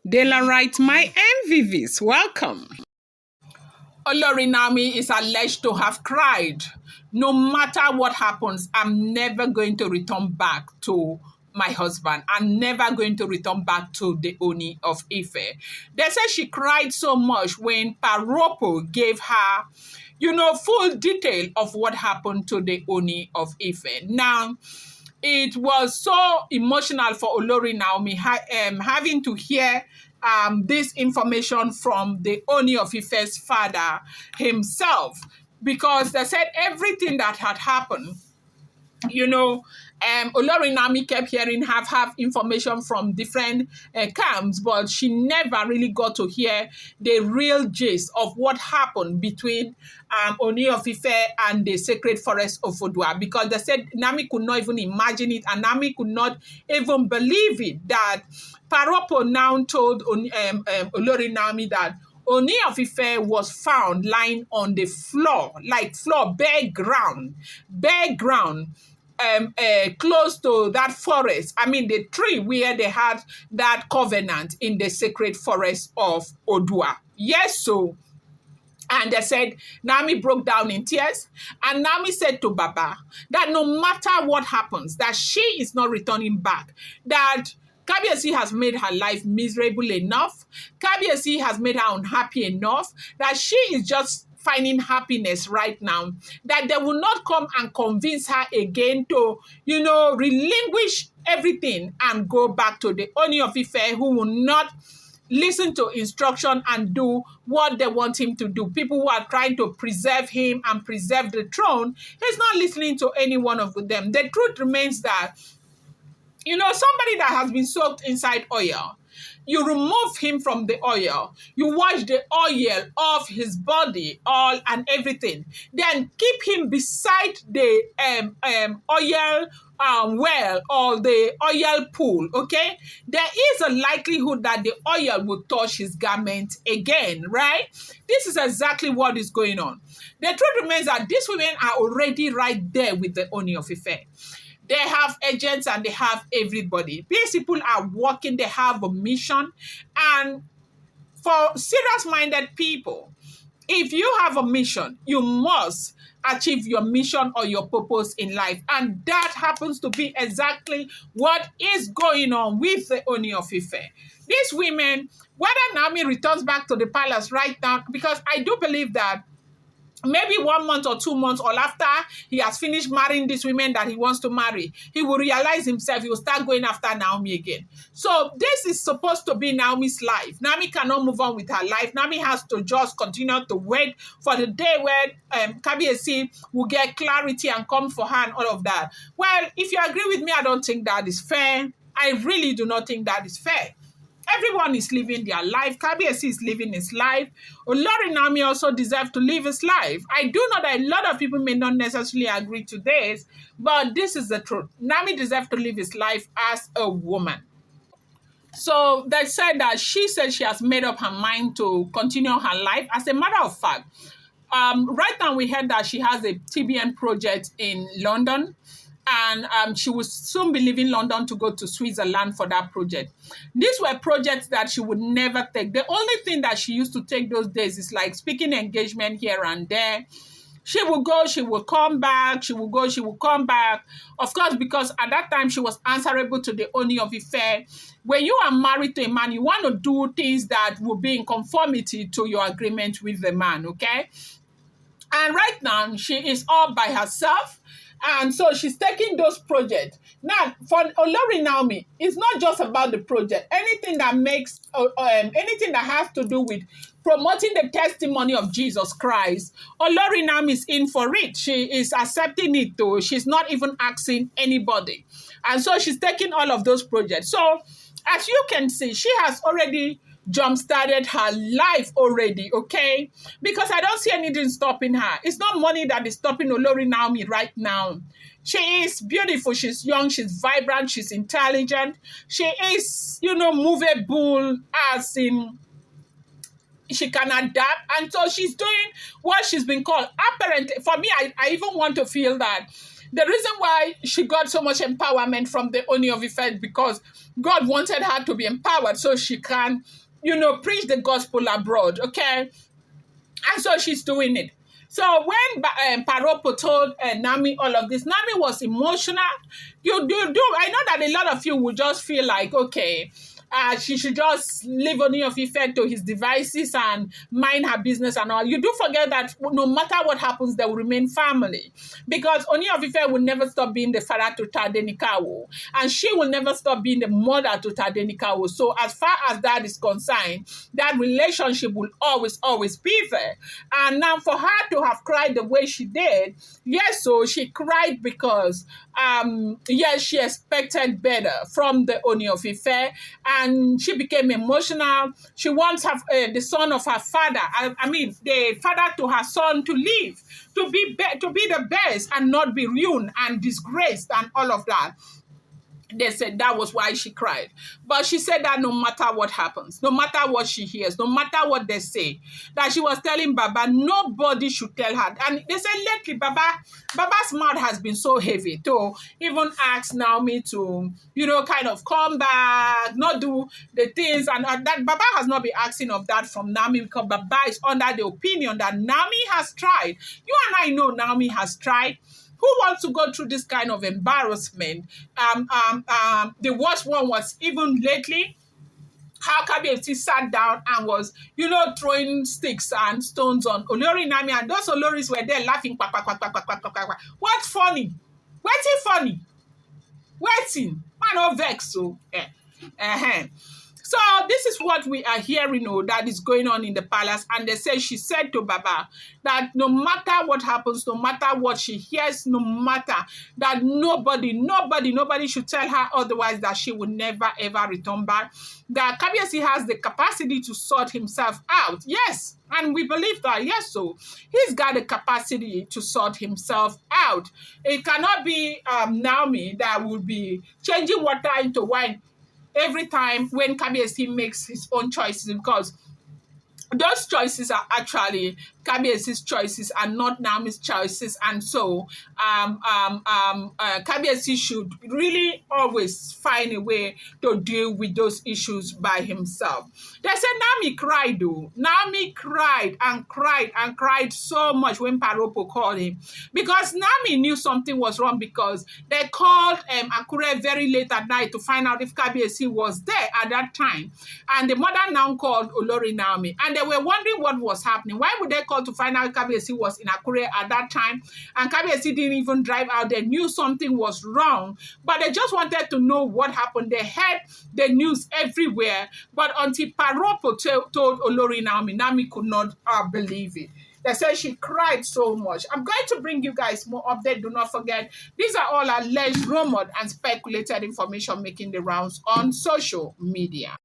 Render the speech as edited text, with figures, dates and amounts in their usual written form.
Daylight, my MVVs, welcome. Olori Naomi is alleged to have cried. No matter what happens, I'm never going to return back to my husband. I'm never going to return back to the Ooni of Ife. They say she cried so much when Paropo gave her, full detail of what happened to the Ooni of Ife. Now, it was so emotional for Olori Naomi having to hear this information from the Ooni of Ife's father himself, because they said everything that had happened, Olori Naomi kept hearing have information from different camps, but she never really got to hear the real gist of what happened between Ooni of Ife and the sacred forest of Odua, because they said Naomi could not even imagine it, and Naomi could not even believe it, that Paropo now told Olori Naomi that Ooni of Ife was found lying on the floor, bare ground, close to that forest. I mean, the tree where they had that covenant in the sacred forest of Odua. Yes, so. And they said, Naomi broke down in tears. And Naomi said to Baba that no matter what happens, that she is not returning back, that Kabiyesi has made her life miserable enough. Kabiyesi has made her unhappy enough, that she is just finding happiness right now, that they will not come and convince her again to, relinquish everything and go back to the Ooni of Ife, who will not listen to instruction and do what they want him to do. People who are trying to preserve him and preserve the throne, he's not listening to any one of them. The truth remains that, somebody that has been soaked inside oil, you remove him from the oil, you wash the oil off his body, all and everything, then keep him beside the oil well, or the oil pool, okay? There is a likelihood that the oil will touch his garment again, right? This is exactly what is going on. The truth remains that these women are already right there with the Ooni of Ife. They have agents and they have everybody. These people are working, they have a mission. And for serious-minded people, if you have a mission, you must achieve your mission or your purpose in life. And that happens to be exactly what is going on with the Ooni of Ife. These women, whether Naomi returns back to the palace right now, because I do believe that maybe 1 month or 2 months, or after he has finished marrying these women that he wants to marry, he will realize himself, he will start going after Naomi again. So this is supposed to be Naomi's life. Naomi cannot move on with her life. Naomi has to just continue to wait for the day where Kabiyesi will get clarity and come for her and all of that. Well, if you agree with me, I don't think that is fair. I really do not think that is fair. Everyone is living their life. Kabiyesi is living his life. Olori Naomi also deserves to live his life. I do know that a lot of people may not necessarily agree to this, but this is the truth. Naomi deserves to live his life as a woman. So they said that she said she has made up her mind to continue her life. As a matter of fact, right now we heard that she has a TBN project in London, and she will soon be leaving London to go to Switzerland for that project. These were projects that she would never take. The only thing that she used to take those days is like speaking engagement here and there. She will go, she will come back, she will go, she will come back. Of course, because at that time she was answerable to the Ooni of Ife. When you are married to a man, you want to do things that will be in conformity to your agreement with the man, okay? And right now, she is all by herself. And so she's taking those projects. Now, for Olori Naomi, it's not just about the project. Anything that anything that has to do with promoting the testimony of Jesus Christ, Olori Naomi is in for it. She is accepting it too. She's not even asking anybody. And so she's taking all of those projects. So, as you can see, she has already jump-started her life already, okay? Because I don't see anything stopping her. It's not money that is stopping Olori Naomi right now. She is beautiful, she's young, she's vibrant, she's intelligent. She is, movable, as in she can adapt. And so she's doing what she's been called. Apparently, for me, I even want to feel that The reason why she got so much empowerment from the Ooni of Ife because God wanted her to be empowered so she can, preach the gospel abroad, okay? And so she's doing it. So when Paropo told Naomi all of this, Naomi was emotional. You do. I know that a lot of you would just feel like, okay, she should just leave Ooni of Ife to his devices and mind her business and all. You do forget that no matter what happens, they will remain family. Because Ooni of Ife will never stop being the father to Tadenikawo. And she will never stop being the mother to Tadenikawo. So as far as that is concerned, that relationship will always, always be there. And now for her to have cried the way she did, yes, so she cried because, yes, she expected better from the Ooni of Ife, and she became emotional. She wants the son of her father, I mean, the father to her son to live, to be the best and not be ruined and disgraced and all of that. They said that was why she cried. But she said that no matter what happens, no matter what she hears, no matter what they say, that she was telling Baba, nobody should tell her. And they said lately, Baba's mouth has been so heavy to even ask Naomi to, kind of come back, not do the things. And that Baba has not been asking of that from Naomi because Baba is under the opinion that Naomi has tried. You and I know Naomi has tried. Who wants to go through this kind of embarrassment? The worst one was even lately, how Kabiyesi sat down and was, throwing sticks and stones on Olori Naomi, and those Oloris were there laughing. Quack, quack, quack, quack, quack, quack, quack, quack. What's funny? Waiting funny? Waiting. Man, no vex, so. So this is what we are hearing, that is going on in the palace. And they say she said to Baba that no matter what happens, no matter what she hears, no matter that nobody should tell her otherwise, that she will never ever return back. That Kabiyesi has the capacity to sort himself out. Yes, and we believe that. Yes, so he's got the capacity to sort himself out. It cannot be Naomi that will be changing water into wine every time when Kabiyesi makes his own choices, because those choices are actually Kabiyesi's choices and not Naomi's choices. And so Kabiyesi should really always find a way to deal with those issues by himself. They said Naomi cried, though. Naomi cried and cried and cried so much when Paropo called him, because Naomi knew something was wrong, because they called Akure very late at night to find out if Kabiyesi was there at that time. And the mother now called Olori Naomi, and they were wondering what was happening. Why would they call to find out Kabiyesi was in Akure at that time? And Kabiyesi didn't even drive out. They knew something was wrong, but they just wanted to know what happened. They heard the news everywhere, but until Paropo told Olori Naomi, Naomi could not believe it. They said she cried so much. I'm going to bring you guys more updates. Do not forget, these are all alleged, rumored, and speculated information making the rounds on social media.